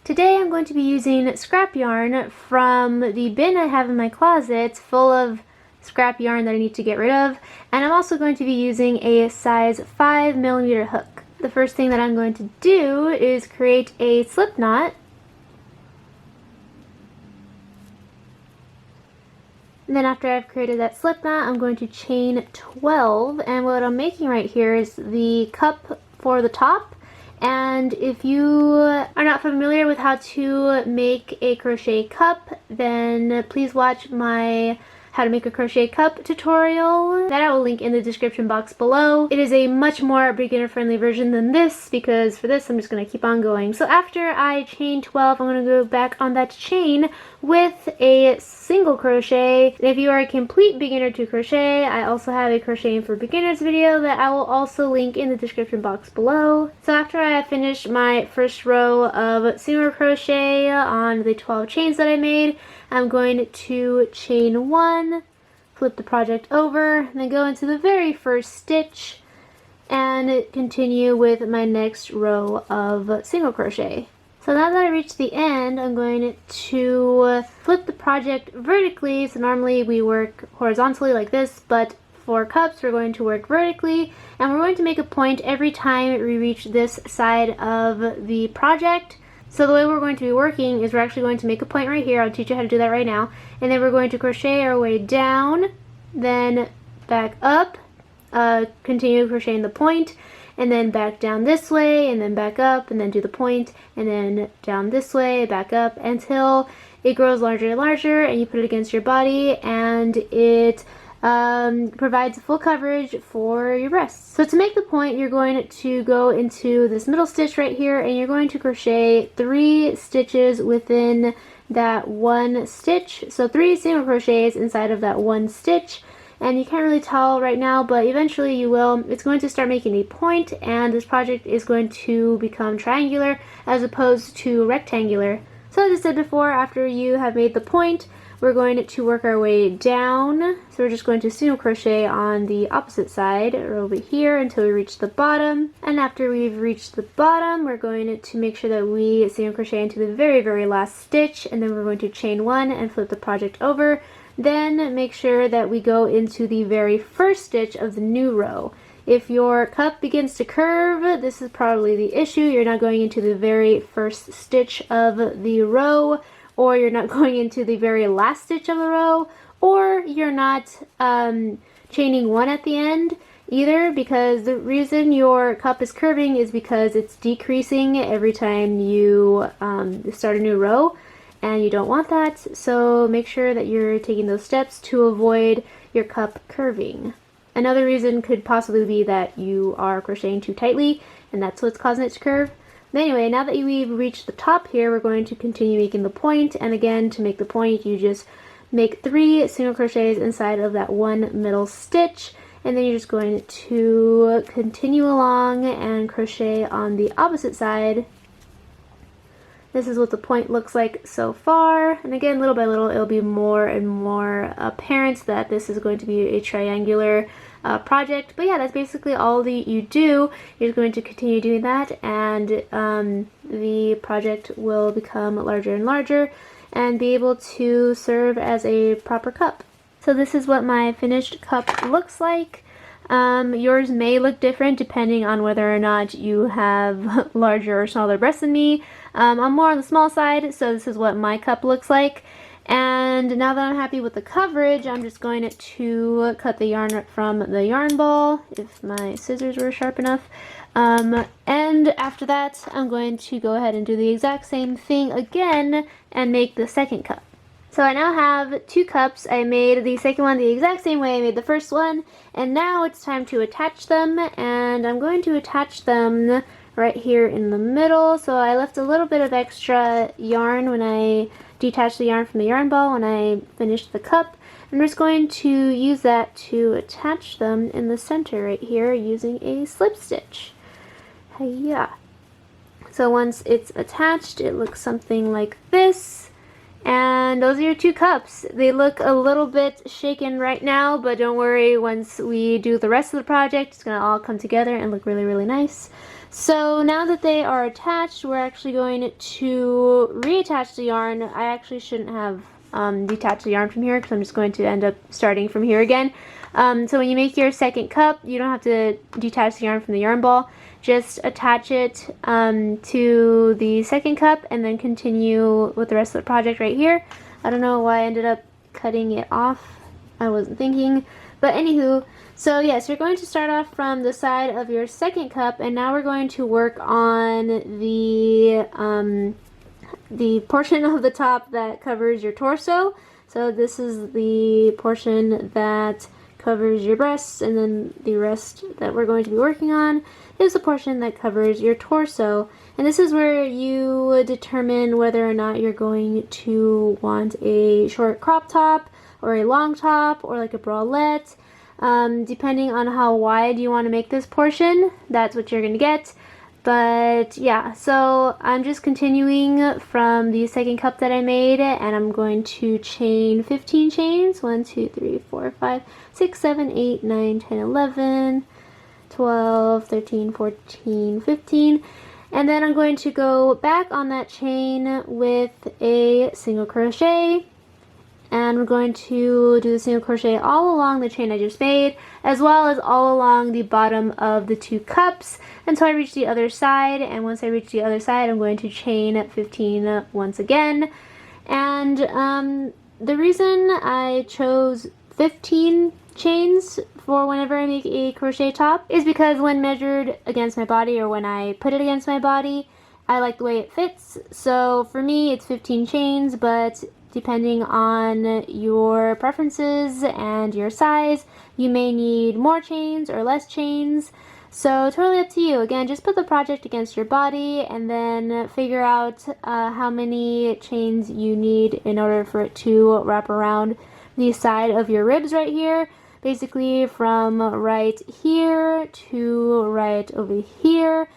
Today I'm going to be using scrap yarn from the bin I have in my closet full of scrap yarn that I need to get rid of, and I'm also going to be using a size 5mm hook. The first thing that I'm going to do is create a slip knot. And then after I've created that slip knot, I'm going to chain 12, and what I'm making right here is the cup for the top. And if you are not familiar with how to make a crochet cup, then please watch my how to make a crochet cup tutorial that I will link in the description box below. It is a much more beginner friendly version than this, because for this I'm just going to keep on going. So after I chain 12, I'm going to go back on that chain with a single crochet. If you are a complete beginner to crochet, I also have a crocheting for beginners video that I will also link in the description box below. So after I have finished my first row of single crochet on the 12 chains that I made, I'm going to chain 1, flip the project over, and then go into the very first stitch and continue with my next row of single crochet. So now that I reach the end, I'm going to flip the project vertically. So normally we work horizontally like this, but for cups we're going to work vertically, and we're going to make a point every time we reach this side of the project. So the way we're going to be working is we're actually going to make a point right here. I'll teach you how to do that right now. And then we're going to crochet our way down, then back up, continue crocheting the point, and then back down this way, and then back up, and then do the point, and then down this way, back up, until it grows larger and larger, and you put it against your body, and it provides full coverage for your breasts. So to make the point, you're going to go into this middle stitch right here, and you're going to crochet 3 stitches within that one stitch. So 3 single crochets inside of that one stitch, and you can't really tell right now, but eventually you will. It's going to start making a point, and this project is going to become triangular as opposed to rectangular. So as I said before, after you have made the point, we're going to work our way down. So we're just going to single crochet on the opposite side or over here until we reach the bottom. And after we've reached the bottom, we're going to make sure that we single crochet into the very last stitch, and then we're going to chain 1 and flip the project over. Then make sure that we go into the very first stitch of the new row. If your cup begins to curve, this is probably the issue. You're not going into the very first stitch of the row, or you're not going into the very last stitch of the row, or you're not chaining 1 at the end either, because the reason your cup is curving is because it's decreasing every time you start a new row, and you don't want that. So make sure that you're taking those steps to avoid your cup curving. Another reason could possibly be that you are crocheting too tightly, and that's what's causing it to curve. But anyway, now that we've reached the top here, we're going to continue making the point, and again, to make the point, you just make 3 single crochets inside of that one middle stitch, and then you're just going to continue along and crochet on the opposite side. This is what the point looks like so far, and again, little by little, it'll be more and more apparent that this is going to be a triangular project. But yeah, that's basically all that you do. You're going to continue doing that, and the project will become larger and larger and be able to serve as a proper cup. So this is what my finished cup looks like. Yours may look different depending on whether or not you have larger or smaller breasts than me. I'm more on the small side, so this is what my cup looks like. And now that I'm happy with the coverage, I'm just going to cut the yarn from the yarn ball, if my scissors were sharp enough. And after that, I'm going to go ahead and do the exact same thing again and make the second cup. So I now have 2 cups. I made the second one the exact same way I made the first one, and now it's time to attach them, and I'm going to attach them right here in the middle. So I left a little bit of extra yarn when I detached the yarn from the yarn ball when I finished the cup. I'm just going to use that to attach them in the center right here using a slip stitch. Hiya. So once it's attached, it looks something like this. And those are your 2 cups. They look a little bit shaken right now, but don't worry, once we do the rest of the project, it's gonna all come together and look really nice. So now that they are attached, we're actually going to reattach the yarn. I actually shouldn't have detached the yarn from here because I'm just going to end up starting from here again. So when you make your second cup, you don't have to detach the yarn from the yarn ball. Just attach it to the second cup and then continue with the rest of the project right here. I don't know why I ended up cutting it off. I wasn't thinking. But anywho, so yes, you're going to start off from the side of your second cup, and now we're going to work on the portion of the top that covers your torso. So this is the portion that covers your breasts, and then the rest that we're going to be working on is the portion that covers your torso. And this is where you determine whether or not you're going to want a short crop top or a long top or like a bralette. Depending on how wide you want to make this portion, that's what you're going to get. But yeah, so I'm just continuing from the second cup that I made, and I'm going to chain 15 chains. 1, 2, 3, 4, 5, 6, 7, 8, 9, 10, 11, 12, 13, 14, 15. And then I'm going to go back on that chain with a single crochet. And we're going to do the single crochet all along the chain I just made, as well as all along the bottom of the 2 cups until I reach the other side. And once I reach the other side, I'm going to chain 15 once again. And the reason I chose 15 chains for whenever I make a crochet top is because when measured against my body, or when I put it against my body, I like the way it fits. So for me, it's 15 chains, but depending on your preferences and your size, you may need more chains or less chains. So totally up to you. Again, just put the project against your body and then figure out how many chains you need in order for it to wrap around the side of your ribs right here. Basically from right here to right over here.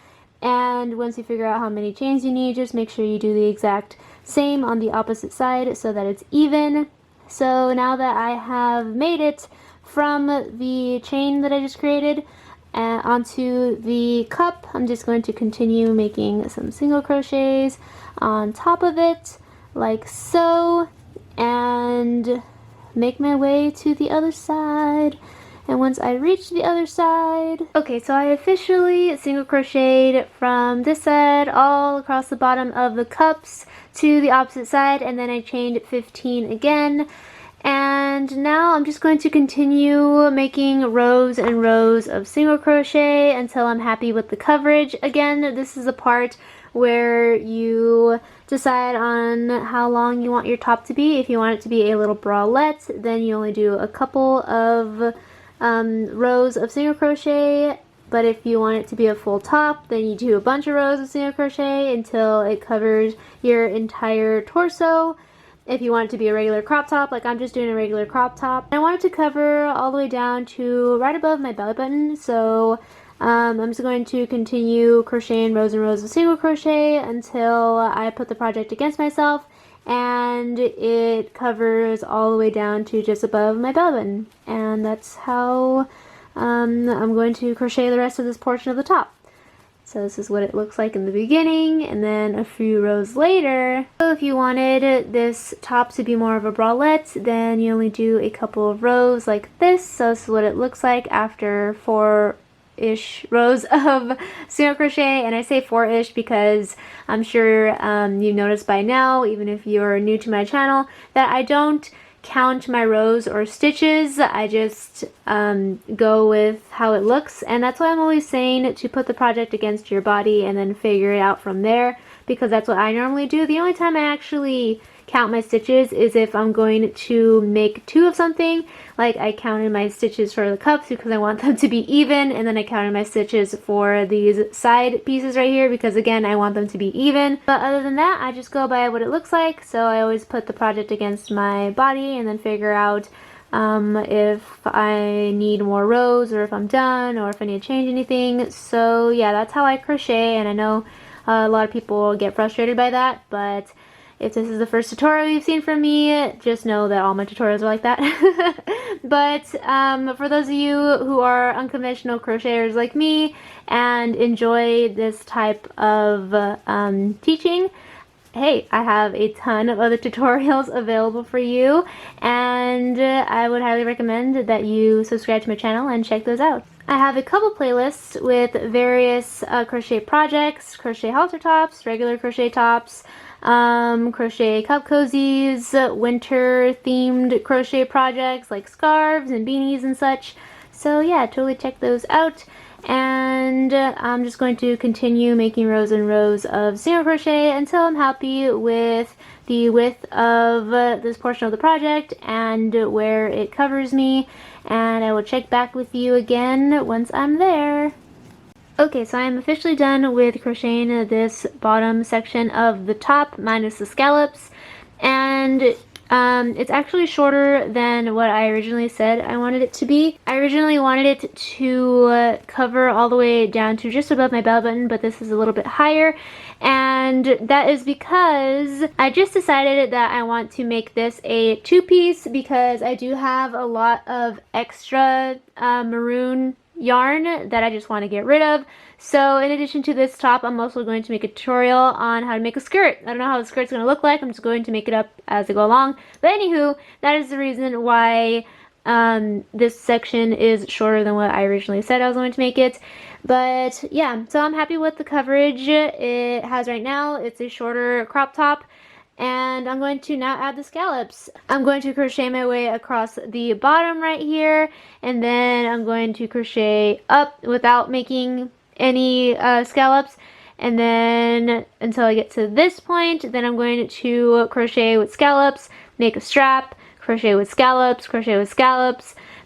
And once you figure out how many chains you need, just make sure you do the exact same on the opposite side so that it's even. So now that I have made it from the chain that I just created onto the cup, I'm just going to continue making some single crochets on top of it, like so, and make my way to the other side. And once I reach the other side, okay, so I officially single crocheted from this side all across the bottom of the cups to the opposite side, and then I chained 15 again. And now I'm just going to continue making rows and rows of single crochet until I'm happy with the coverage. Again, this is the part where you decide on how long you want your top to be. If you want it to be a little bralette, then you only do a couple of rows of single crochet, but if you want it to be a full top, then you do a bunch of rows of single crochet until it covers your entire torso. If you want it to be a regular crop top, like I'm just doing a regular crop top, I want it to cover all the way down to right above my belly button. So I'm just going to continue crocheting rows and rows of single crochet until I put the project against myself and it covers all the way down to just above my belly button. And that's how I'm going to crochet the rest of this portion of the top. So this is what it looks like in the beginning, and then a few rows later. So if you wanted this top to be more of a bralette, then you only do a couple of rows like this. So this is what it looks like after 4-ish rows of single crochet. And I say 4-ish because I'm sure you've noticed by now, even if you're new to my channel, that I don't count my rows or stitches. I just go with how it looks, and that's why I'm always saying to put the project against your body and then figure it out from there, because that's what I normally do. The only time I actually count my stitches is if I'm going to make 2 of something. Like I counted my stitches for the cups because I want them to be even, and then I counted my stitches for these side pieces right here because again I want them to be even. But other than that, I just go by what it looks like. So I always put the project against my body and then figure out if I need more rows or if I'm done or if I need to change anything. So yeah, that's how I crochet, and I know a lot of people get frustrated by that, but If this is the first tutorial you've seen from me, just know that all my tutorials are like that. But for those of you who are unconventional crocheters like me and enjoy this type of teaching, hey, I have a ton of other tutorials available for you, and I would highly recommend that you subscribe to my channel and check those out. I have a couple playlists with various crochet projects, crochet halter tops, regular crochet tops, crochet cup cozies, winter themed crochet projects like scarves and beanies and such. So yeah, totally check those out. And I'm just going to continue making rows and rows of single crochet until I'm happy with the width of this portion of the project and where it covers me, and I will check back with you again once I'm there. Okay, so I'm officially done with crocheting this bottom section of the top minus the scallops, and it's actually shorter than what I originally said I wanted it to be. I originally wanted it to cover all the way down to just above my bell button, but this is a little bit higher, and that is because I just decided that I want to make this a two-piece because I do have a lot of extra maroon yarn that I just want to get rid of. So in addition to this top, I'm also going to make a tutorial on how to make a skirt. I don't know how the skirt's going to look like. I'm just going to make it up as I go along. But anywho, that is the reason why this section is shorter than what I originally said I was going to make it. But yeah, so I'm happy with the coverage it has right now. It's a shorter crop top. And I'm going to now add the scallops. I'm going to crochet my way across the bottom right here, and then I'm going to crochet up without making any scallops, and then until I get to this point, then I'm going to crochet with scallops, make a strap, crochet with scallops,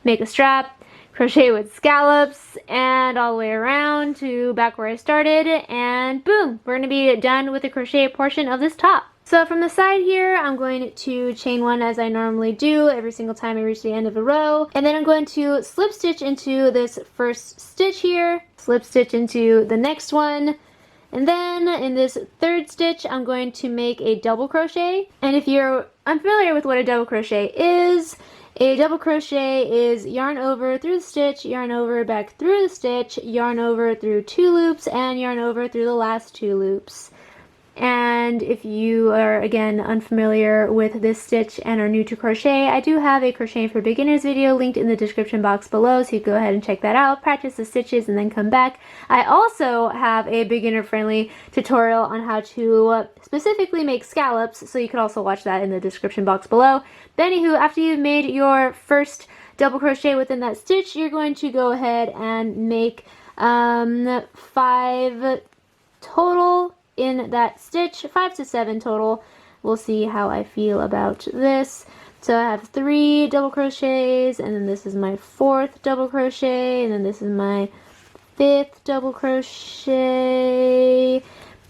make a strap, crochet with scallops, and all the way around to back where I started, and boom, we're going to be done with the crochet portion of this top. So from the side here, I'm going to chain one as I normally do every single time I reach the end of a row. And then I'm going to slip stitch into this first stitch here, slip stitch into the next one. And then in this third stitch, I'm going to make a double crochet. And if you're unfamiliar with what a double crochet is yarn over through the stitch, yarn over back through the stitch, yarn over through two loops, and yarn over through the last two loops. And if you are, again, unfamiliar with this stitch and are new to crochet, I do have a Crocheting for Beginners video linked in the description box below, so you go ahead and check that out, practice the stitches, and then come back. I also have a beginner-friendly tutorial on how to specifically make scallops, so you can also watch that in the description box below. But anywho, after you've made your first double crochet within that stitch, you're going to go ahead and make 5 total in that stitch, 5 to 7 total. We'll see how I feel about this. So I have 3 double crochets, and then this is my 4th double crochet, and then this is my 5th double crochet,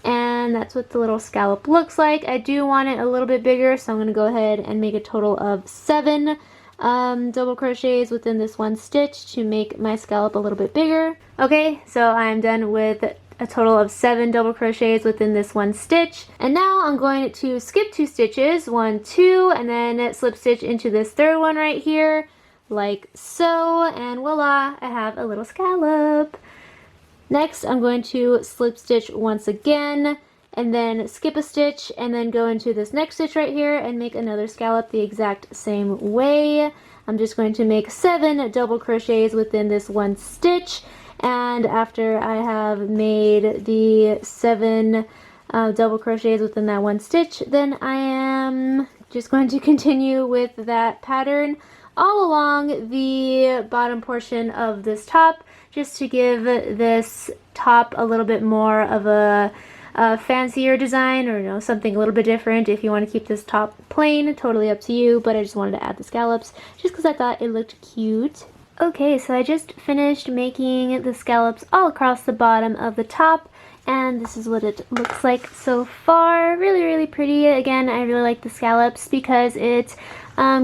and that's what the little scallop looks like. I do want it a little bit bigger, so I'm going to go ahead and make a total of 7 double crochets within this one stitch to make my scallop a little bit bigger. Okay, so I'm done with a total of 7 double crochets within this one stitch, and now I'm going to skip 2 stitches, 1, 2, and then slip stitch into this third one right here like so, and voila, I have a little scallop. Next, I'm going to slip stitch once again, and then skip a stitch, and then go into this next stitch right here and make another scallop the exact same way. I'm just going to make 7 double crochets within this one stitch, and after I have made the 7 double crochets within that one stitch, then I am just going to continue with that pattern all along the bottom portion of this top, just to give this top a little bit more of a fancier design, or something a little bit different. If you want to keep this top plain, totally up to you, but I just wanted to add the scallops just because I thought it looked cute. Okay, so I just finished making the scallops all across the bottom of the top, and this is what it looks like so far. Really, really pretty. Again, I really like the scallops because it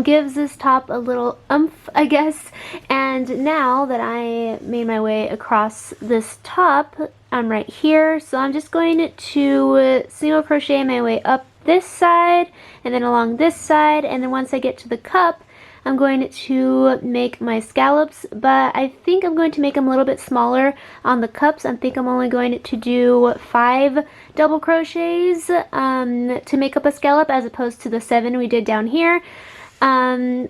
gives this top a little oomph, I guess. And now that I made my way across this top, I'm right here, so I'm just going to single crochet my way up this side and then along this side, and then once I get to the cup, I'm going to make my scallops, but I think I'm going to make them a little bit smaller on the cups. I think I'm only going to do 5 double crochets to make up a scallop as opposed to the 7 we did down here. And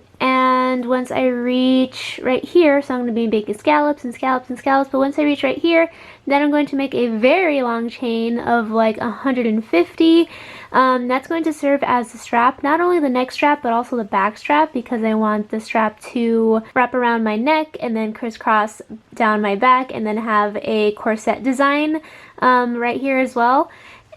once I reach right here, so I'm going to be making scallops and scallops and scallops, but once I reach right here, then I'm going to make a very long chain of like 150. That's going to serve as the strap, not only the neck strap, but also the back strap, because I want the strap to wrap around my neck and then crisscross down my back and then have a corset design right here as well.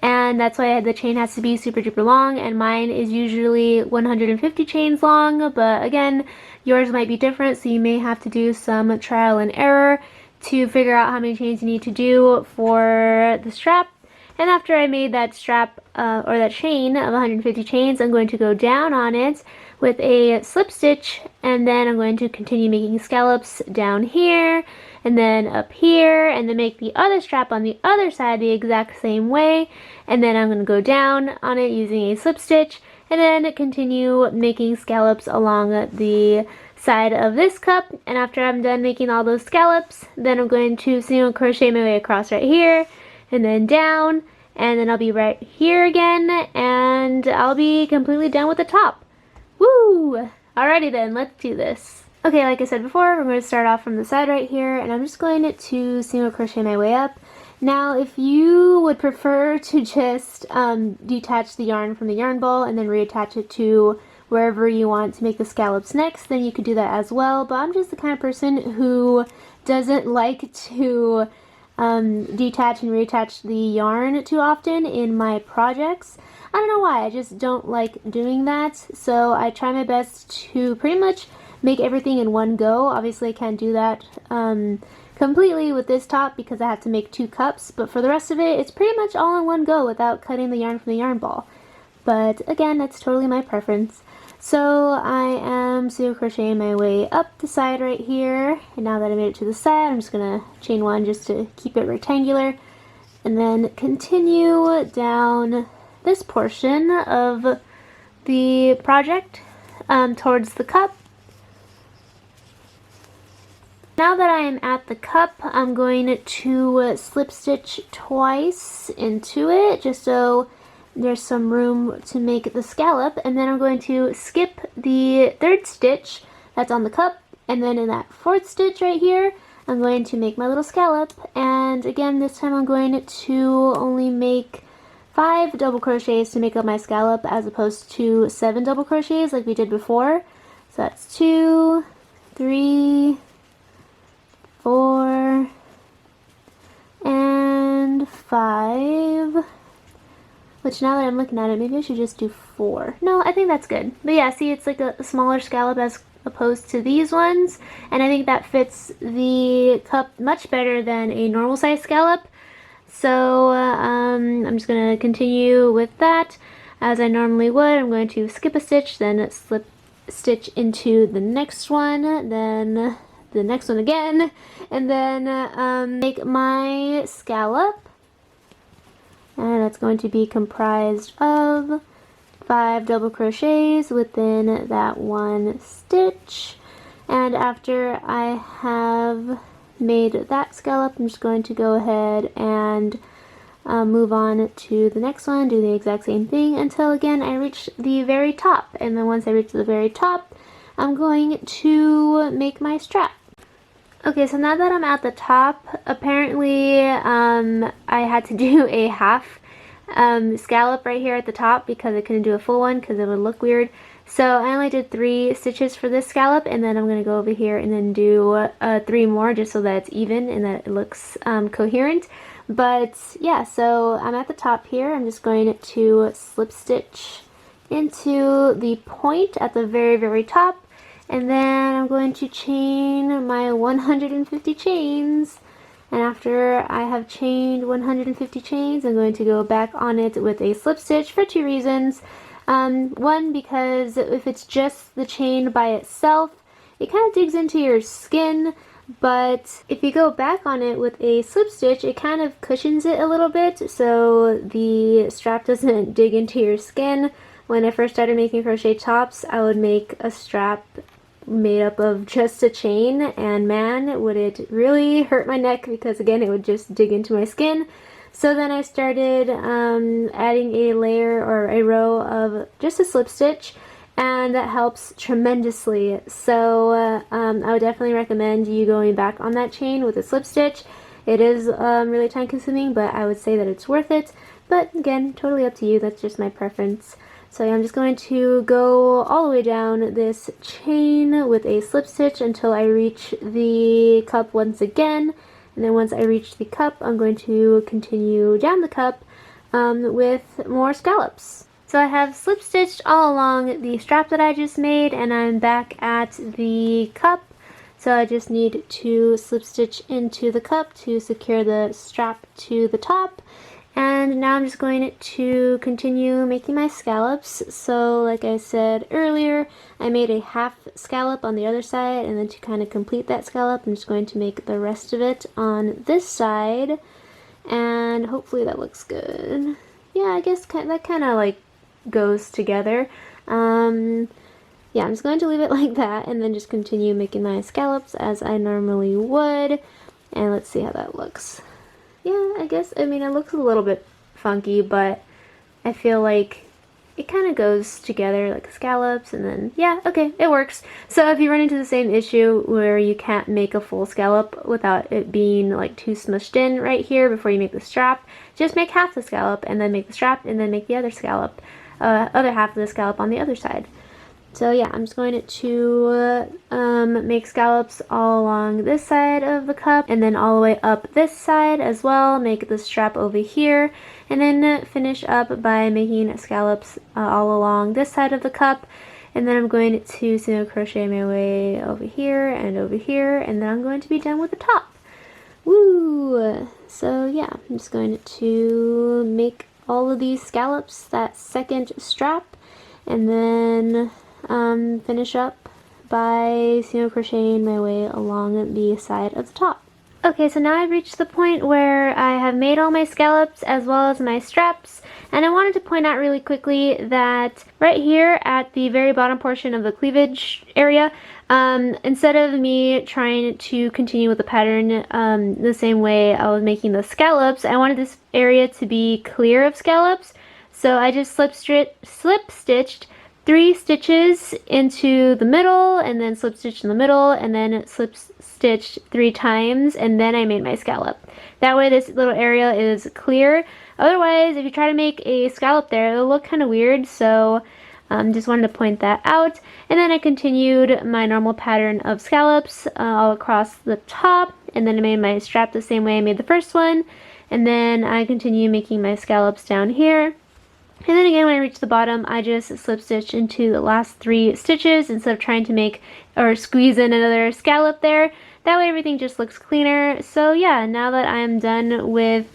And that's why the chain has to be super duper long, and mine is usually 150 chains long, but again, yours might be different, so you may have to do some trial and error to figure out how many chains you need to do for the strap. And after I made that strap or that chain of 150 chains, I'm going to go down on it with a slip stitch, and then I'm going to continue making scallops down here and then up here, and then make the other strap on the other side the exact same way, and then I'm going to go down on it using a slip stitch, and then continue making scallops along the side of this cup. And after I'm done making all those scallops, then I'm going to single crochet my way across right here and then down, and then I'll be right here again, and I'll be completely done with the top. Woo! Alrighty then, let's do this. Okay, like I said before, we're going to start off from the side right here, and I'm just going to single crochet my way up. Now, if you would prefer to just detach the yarn from the yarn ball and then reattach it to wherever you want to make the scallops next, then you could do that as well. But I'm just the kind of person who doesn't like to detach and reattach the yarn too often in my projects. I don't know why, I just don't like doing that. So I try my best to pretty much make everything in one go. Obviously I can't do that completely with this top because I have to make 2 cups, but for the rest of it, it's pretty much all in one go without cutting the yarn from the yarn ball. But again, that's totally my preference. So I am single crocheting my way up the side right here, and now that I made it to the side, I'm just gonna chain 1 just to keep it rectangular, and then continue down this portion of the project towards the cup. Now that I am at the cup, I'm going to slip stitch twice into it just so there's some room to make the scallop, and then I'm going to skip the 3rd stitch that's on the cup, and then in that 4th stitch right here I'm going to make my little scallop. And again, this time I'm going to only make 5 double crochets to make up my scallop as opposed to 7 double crochets like we did before. So that's 2, 3, 4, and 5, which now that I'm looking at it, maybe I should just do 4. No, I think that's good. But yeah, see, it's like a smaller scallop as opposed to these ones, and I think that fits the cup much better than a normal size scallop. So I'm just going to continue with that as I normally would. I'm going to skip a stitch, then slip stitch into the next one, then the next one again, and then make my scallop, and that's going to be comprised of 5 double crochets within that 1 stitch. And after I have made that scallop, I'm just going to go ahead and move on to the next one, do the exact same thing until again I reach the very top. And then once I reach the very top, I'm going to make my strap. Okay, so now that I'm at the top, apparently I had to do a half scallop right here at the top because I couldn't do a full one because it would look weird. So I only did 3 stitches for this scallop, and then I'm going to go over here and then do 3 more just so that it's even and that it looks coherent. But yeah, so I'm at the top here. I'm just going to slip stitch into the point at the very, very top. And then I'm going to chain my 150 chains. And after I have chained 150 chains, I'm going to go back on it with a slip stitch for 2 reasons. One, because if it's just the chain by itself, it kind of digs into your skin. but if you go back on it with a slip stitch, it kind of cushions it a little bit so the strap doesn't dig into your skin. When I first started making crochet tops, I would make a strap made up of just a chain, and man, would it really hurt my neck because again, it would just dig into my skin. So then I started adding a layer or a row of just a slip stitch, and that helps tremendously. So I would definitely recommend you going back on that chain with a slip stitch. It is really time consuming, but I would say that it's worth it. But again, totally up to you, that's just my preference. So yeah, I'm just going to go all the way down this chain with a slip stitch until I reach the cup once again. And then once I reach the cup, I'm going to continue down the cup with more scallops. So I have slip stitched all along the strap that I just made, and I'm back at the cup. So I just need to slip stitch into the cup to secure the strap to the top. And now I'm just going to continue making my scallops. So like I said earlier, I made a half scallop on the other side, and then to kind of complete that scallop, I'm just going to make the rest of it on this side. And hopefully that looks good. Yeah, I guess that kind of like goes together. Yeah, I'm just going to leave it like that and then just continue making my scallops as I normally would. And let's see how that looks. Yeah, I guess, I mean, it looks a little bit funky, but I feel like it kind of goes together like scallops, and then, yeah, okay, it works. So if you run into the same issue where you can't make a full scallop without it being like too smushed in right here before you make the strap, just make half the scallop and then make the strap and then make the other scallop, other half of the scallop on the other side. So yeah, I'm just going to make scallops all along this side of the cup and then all the way up this side as well. Make the strap over here and then finish up by making scallops all along this side of the cup. And then I'm going to single crochet my way over here, and then I'm going to be done with the top. Woo! So yeah, I'm just going to make all of these scallops, that second strap, and then finish up by single crocheting my way along the side of the top. Okay, so now I've reached the point where I have made all my scallops as well as my straps, and I wanted to point out really quickly that right here at the very bottom portion of the cleavage area, instead of me trying to continue with the pattern the same way I was making the scallops, I wanted this area to be clear of scallops, so I just slip stitched 3 stitches into the middle, and then slip stitch in the middle, and then slip stitched 3 times, and then I made my scallop. That way this little area is clear. Otherwise, if you try to make a scallop there, it'll look kind of weird, so just wanted to point that out. And then I continued my normal pattern of scallops all across the top, and then I made my strap the same way I made the first one, and then I continue making my scallops down here. And then again, when I reach the bottom, I just slip stitch into the last 3 stitches instead of trying to make or squeeze in another scallop there. That way everything just looks cleaner. So yeah, now that I'm done with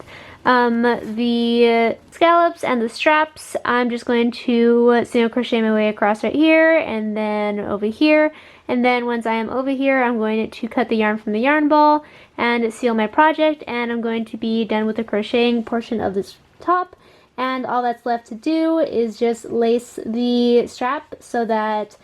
the scallops and the straps, I'm just going to single crochet my way across right here and then over here. And then once I am over here, I'm going to cut the yarn from the yarn ball and seal my project, and I'm going to be done with the crocheting portion of this top. And all that's left to do is just lace the strap so that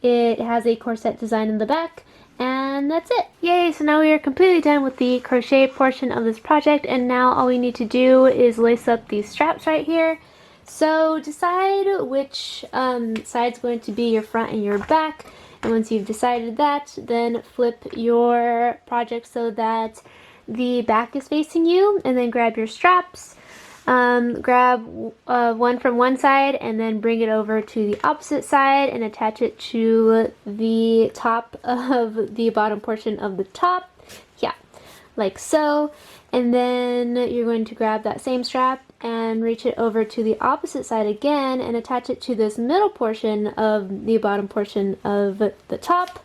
it has a corset design in the back, and that's it. Yay, so now we are completely done with the crochet portion of this project, and now all we need to do is lace up these straps right here. So decide which side's going to be your front and your back, and once you've decided that, then flip your project so that the back is facing you, and then grab your straps. Grab one from one side and then bring it over to the opposite side and attach it to the top of the bottom portion of the top. Yeah, like so. And then you're going to grab that same strap and reach it over to the opposite side again and attach it to this middle portion of the bottom portion of the top.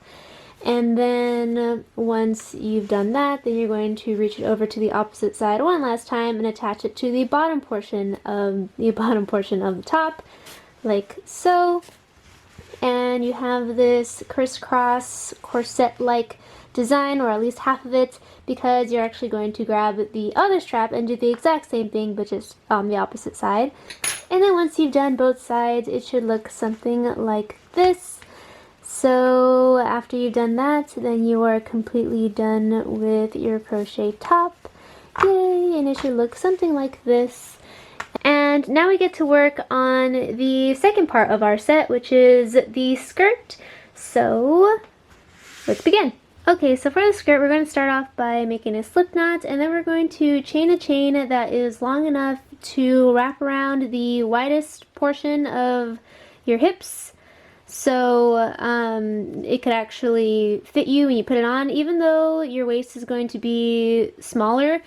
And then once you've done that, then you're going to reach it over to the opposite side one last time and attach it to the bottom portion of the top, like so. And you have this crisscross corset-like design, or at least half of it, because you're actually going to grab the other strap and do the exact same thing but just on the opposite side. And then once you've done both sides, it should look something like this. So after you've done that, then you are completely done with your crochet top. Yay! And it should look something like this. And now we get to work on the second part of our set, which is the skirt. So let's begin. Okay, so for the skirt, we're going to start off by making a slip knot, and then we're going to chain a chain that is long enough to wrap around the widest portion of your hips. So it could actually fit you when you put it on, even though your waist is going to be smaller.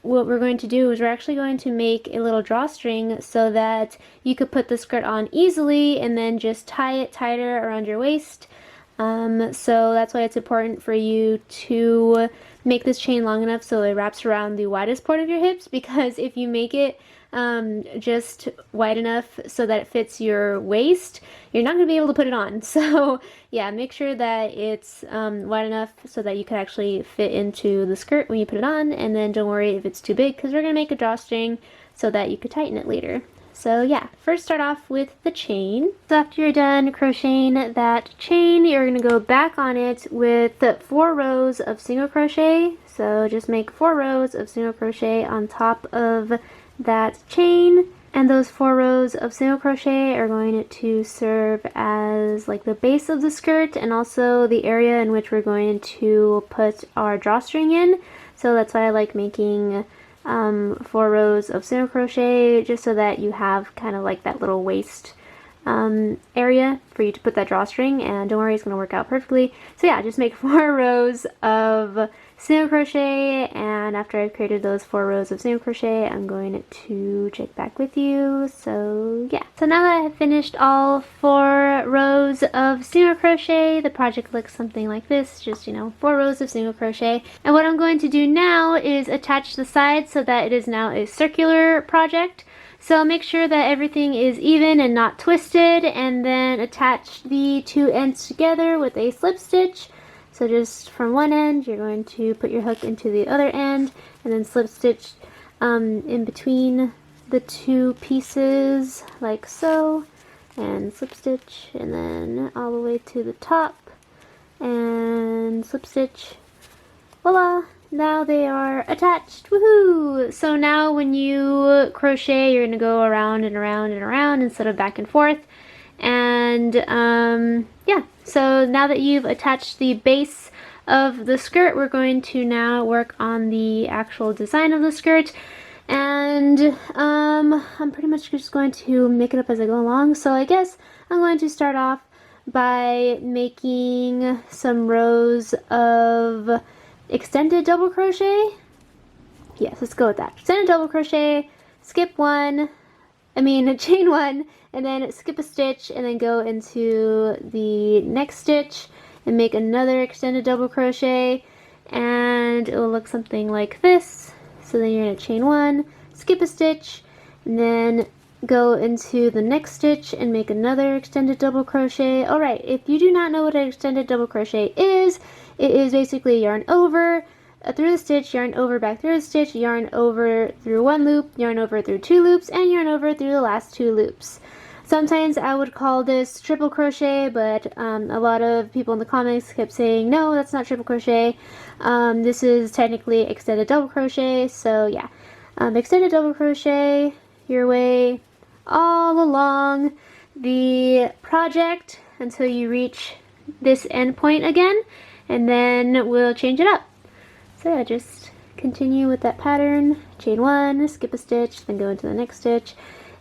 What we're going to do is we're actually going to make a little drawstring so that you could put the skirt on easily and then just tie it tighter around your waist. So that's why it's important for you to make this chain long enough so it wraps around the widest part of your hips, because if you make it just wide enough so that it fits your waist, you're not going to be able to put it on. So yeah, make sure that it's wide enough so that you can actually fit into the skirt when you put it on, and then don't worry if it's too big, because we're going to make a drawstring so that you could tighten it later. So yeah, first start off with the chain. So after you're done crocheting that chain, you're going to go back on it with 4 rows of single crochet. So just make 4 rows of single crochet on top of that chain, and those 4 rows of single crochet are going to serve as like the base of the skirt and also the area in which we're going to put our drawstring in. So that's why I like making 4 rows of single crochet, just so that you have kind of like that little waist area for you to put that drawstring, and don't worry, it's going to work out perfectly. So yeah, just make 4 rows of single crochet, and after I've created those 4 rows of single crochet, I'm going to check back with you. So yeah, so now that I've finished all 4 rows of single crochet, the project looks something like this, just, you know, 4 rows of single crochet. And what I'm going to do now is attach the sides so that it is now a circular project. So make sure that everything is even and not twisted, and then attach the 2 ends together with a slip stitch. So just from one end, you're going to put your hook into the other end, and then slip stitch in between the 2 pieces like so, and slip stitch, and then all the way to the top, and slip stitch. Voila! Now they are attached. Woohoo! So now when you crochet, you're going to go around and around and around instead of back and forth. And yeah, so now that you've attached the base of the skirt, we're going to now work on the actual design of the skirt. And I'm pretty much just going to make it up as I go along. So I guess I'm going to start off by making some rows of extended double crochet. Yes, let's go with that. Extended double crochet, chain 1, and then skip a stitch, and then go into the next stitch and make another extended double crochet, and it will look something like this. So then you're going to chain 1, skip a stitch, and then go into the next stitch and make another extended double crochet. Alright, if you do not know what an extended double crochet is, it is basically yarn over through the stitch, yarn over back through the stitch, yarn over through 1 loop, yarn over through 2 loops, and yarn over through the last 2 loops. Sometimes I would call this triple crochet, but a lot of people in the comments kept saying, no, that's not triple crochet. This is technically extended double crochet. So yeah, extended double crochet your way all along the project until you reach this end point again, and then we'll change it up. So yeah, just continue with that pattern. Chain 1, skip a stitch, then go into the next stitch,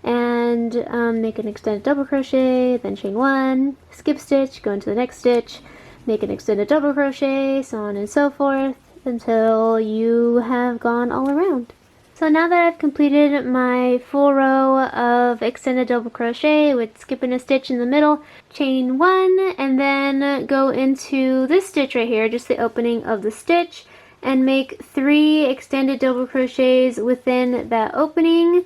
and make an extended double crochet, then chain 1, skip stitch, go into the next stitch, make an extended double crochet, so on and so forth until you have gone all around. So now that I've completed my full row of extended double crochet with skipping a stitch in the middle, chain 1, and then go into this stitch right here, just the opening of the stitch, and make 3 extended double crochets within that opening.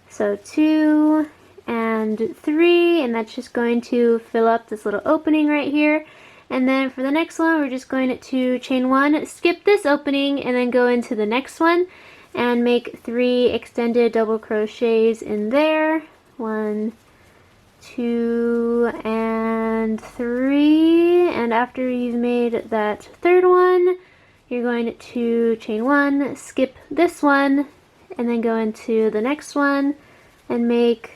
So 2 and 3, and that's just going to fill up this little opening right here. And then for the next one, we're just going to chain 1, skip this opening, and then go into the next one and make 3 extended double crochets in there. 1, 2, and 3. And after you've made that third one, you're going to chain 1, skip this one, and then go into the next one and make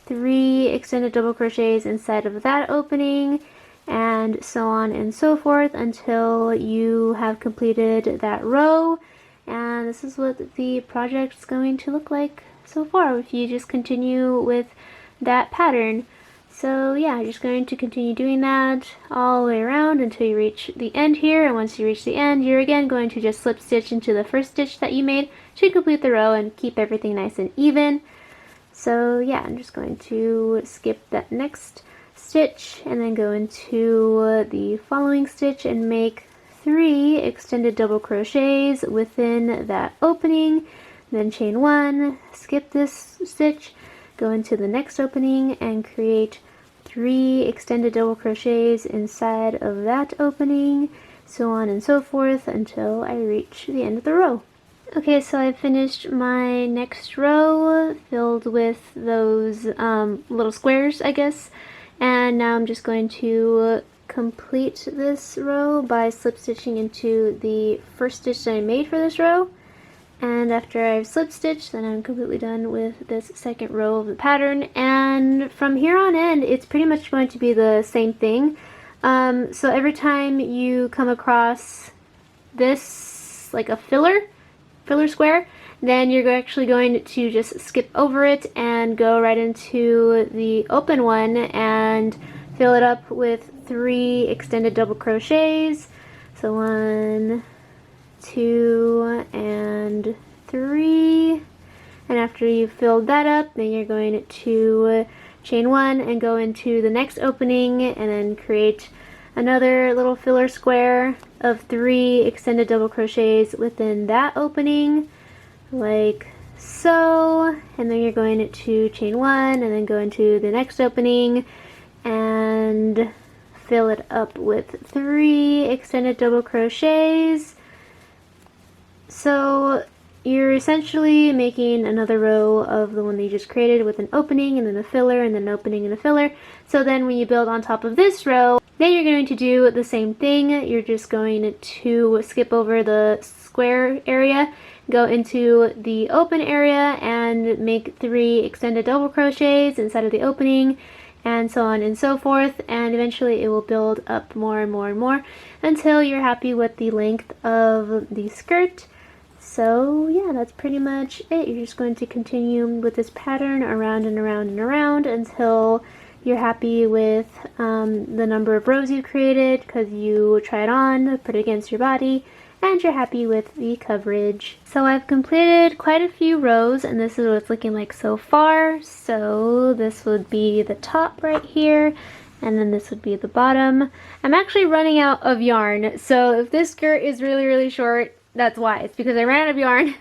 3 extended double crochets inside of that opening, and so on and so forth until you have completed that row. And this is what the project's going to look like so far if you just continue with that pattern. So yeah, I'm just going to continue doing that all the way around until you reach the end here, and once you reach the end, you're again going to just slip stitch into the first stitch that you made to complete the row and keep everything nice and even. So yeah, I'm just going to skip that next stitch and then go into the following stitch and make 3 extended double crochets within that opening, then chain 1, skip this stitch, go into the next opening and create 3 extended double crochets inside of that opening, so on and so forth until I reach the end of the row. Okay, so I finished my next row filled with those little squares, I guess, and now I'm just going to complete this row by slip stitching into the first stitch that I made for this row. And after I've slip stitched, then I'm completely done with this second row of the pattern. And from here on in, it's pretty much going to be the same thing. So every time you come across this, like a filler square, then you're actually going to just skip over it and go right into the open one and fill it up with 3 extended double crochets. So 1, 2, and 3. And after you've filled that up, then you're going to chain 1 and go into the next opening and then create another little filler square of 3 extended double crochets within that opening, like so. And then you're going to chain 1 and then go into the next opening and fill it up with 3 extended double crochets. So you're essentially making another row of the one that you just created with an opening and then a filler and then an opening and a filler. So then when you build on top of this row, then you're going to do the same thing. You're just going to skip over the square area, go into the open area and make 3 extended double crochets inside of the opening, and so on and so forth, and eventually it will build up more and more and more until you're happy with the length of the skirt. So yeah, that's pretty much it. You're just going to continue with this pattern around and around and around until you're happy with the number of rows you created, because you try it on, put it against your body, and you're happy with the coverage. So I've completed quite a few rows, and this is what it's looking like so far. So this would be the top right here, and then this would be the bottom. I'm actually running out of yarn, so if this skirt is really short, that's why. It's because I ran out of yarn.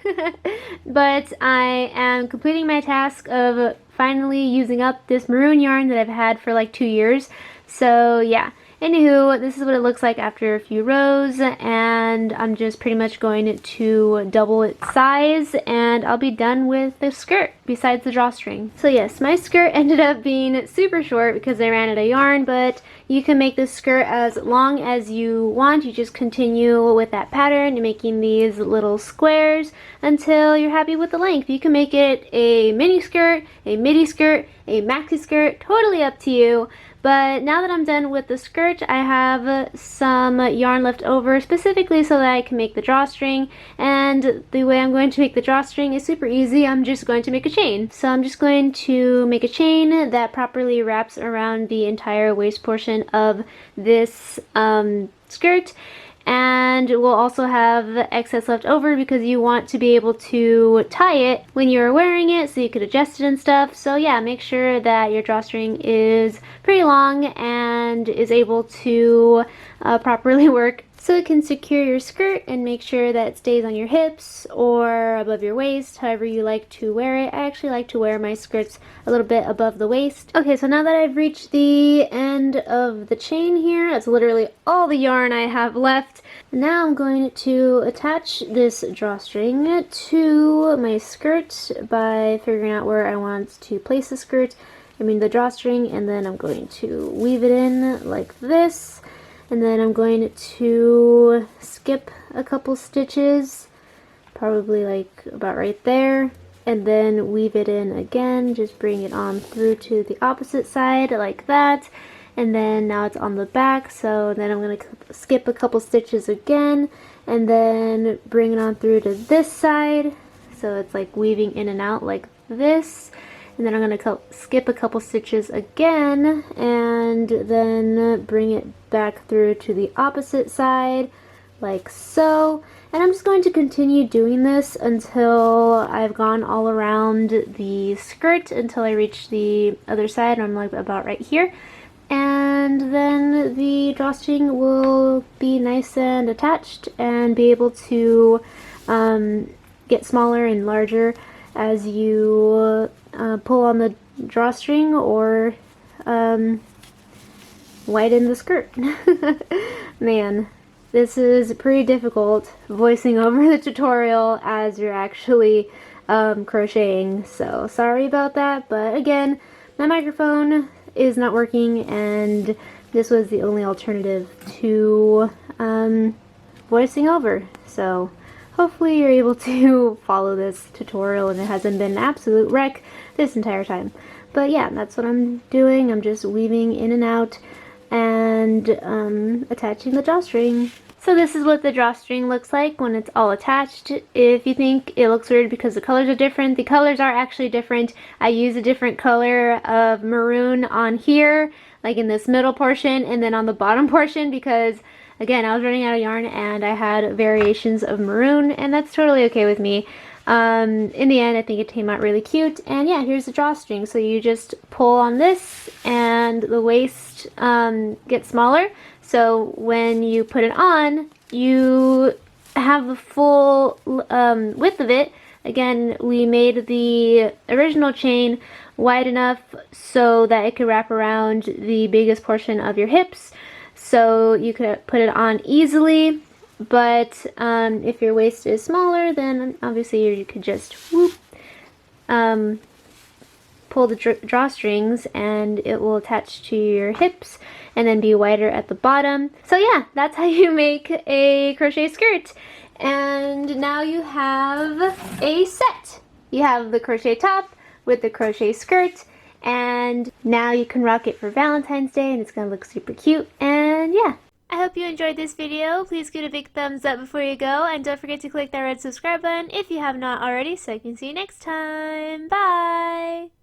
But I am completing my task of finally using up this maroon yarn that I've had for like 2 years. So yeah. Anywho, this is what it looks like after a few rows, and I'm just pretty much going to double its size and I'll be done with the skirt besides the drawstring. So yes, my skirt ended up being super short because I ran out of yarn, but you can make this skirt as long as you want. You just continue with that pattern. You're making these little squares until you're happy with the length. You can make it a mini skirt, a midi skirt, a maxi skirt, totally up to you. But now that I'm done with the skirt, I have some yarn left over specifically so that I can make the drawstring. And the way I'm going to make the drawstring is super easy. I'm just going to make a chain. So I'm just going to make a chain that properly wraps around the entire waist portion of this skirt. And we'll also have excess left over because you want to be able to tie it when you're wearing it so you could adjust it and stuff. So yeah, make sure that your drawstring is pretty long and is able to properly work so it can secure your skirt and make sure that it stays on your hips or above your waist, however you like to wear it. I actually like to wear my skirts a little bit above the waist. Okay, so now that I've reached the end of the chain here, that's literally all the yarn I have left. Now I'm going to attach this drawstring to my skirt by figuring out where I want to place the drawstring, and then I'm going to weave it in like this. And then I'm going to skip a couple stitches, probably like about right there, and then weave it in again, just bring it on through to the opposite side like that. And then now it's on the back, so then I'm going to skip a couple stitches again, and then bring it on through to this side, so it's like weaving in and out like this. And then I'm going to skip a couple stitches again, and then bring it back through to the opposite side, like so. And I'm just going to continue doing this until I've gone all around the skirt, until I reach the other side. I'm like about right here. And then the drawstring will be nice and attached and be able to get smaller and larger as you pull on the drawstring or widen the skirt. Man, this is pretty difficult voicing over the tutorial as you're actually crocheting, so sorry about that. But again, my microphone is not working, and this was the only alternative to voicing over, so hopefully you're able to follow this tutorial and it hasn't been an absolute wreck this entire time. But yeah, that's what I'm doing. I'm just weaving in and out and attaching the drawstring. So this is what the drawstring looks like when it's all attached. If you think it looks weird because the colors are different, the colors are actually different. I use a different color of maroon on here, like in this middle portion, and then on the bottom portion, because again, I was running out of yarn and I had variations of maroon, and that's totally okay with me. In the end, I think it came out really cute. And yeah, here's the drawstring. So you just pull on this and the waist gets smaller. So when you put it on, you have the full width of it. Again, we made the original chain wide enough so that it could wrap around the biggest portion of your hips, so you could put it on easily. But if your waist is smaller, then obviously you could just whoop, pull the drawstrings and it will attach to your hips and then be wider at the bottom. So yeah, that's how you make a crochet skirt. And now you have a set. You have the crochet top with the crochet skirt, and now you can rock it for Valentine's Day and it's gonna look super cute. And yeah, I hope you enjoyed this video. Please give it a big thumbs up before you go, and don't forget to click that red subscribe button if you have not already, so I can see you next time. Bye!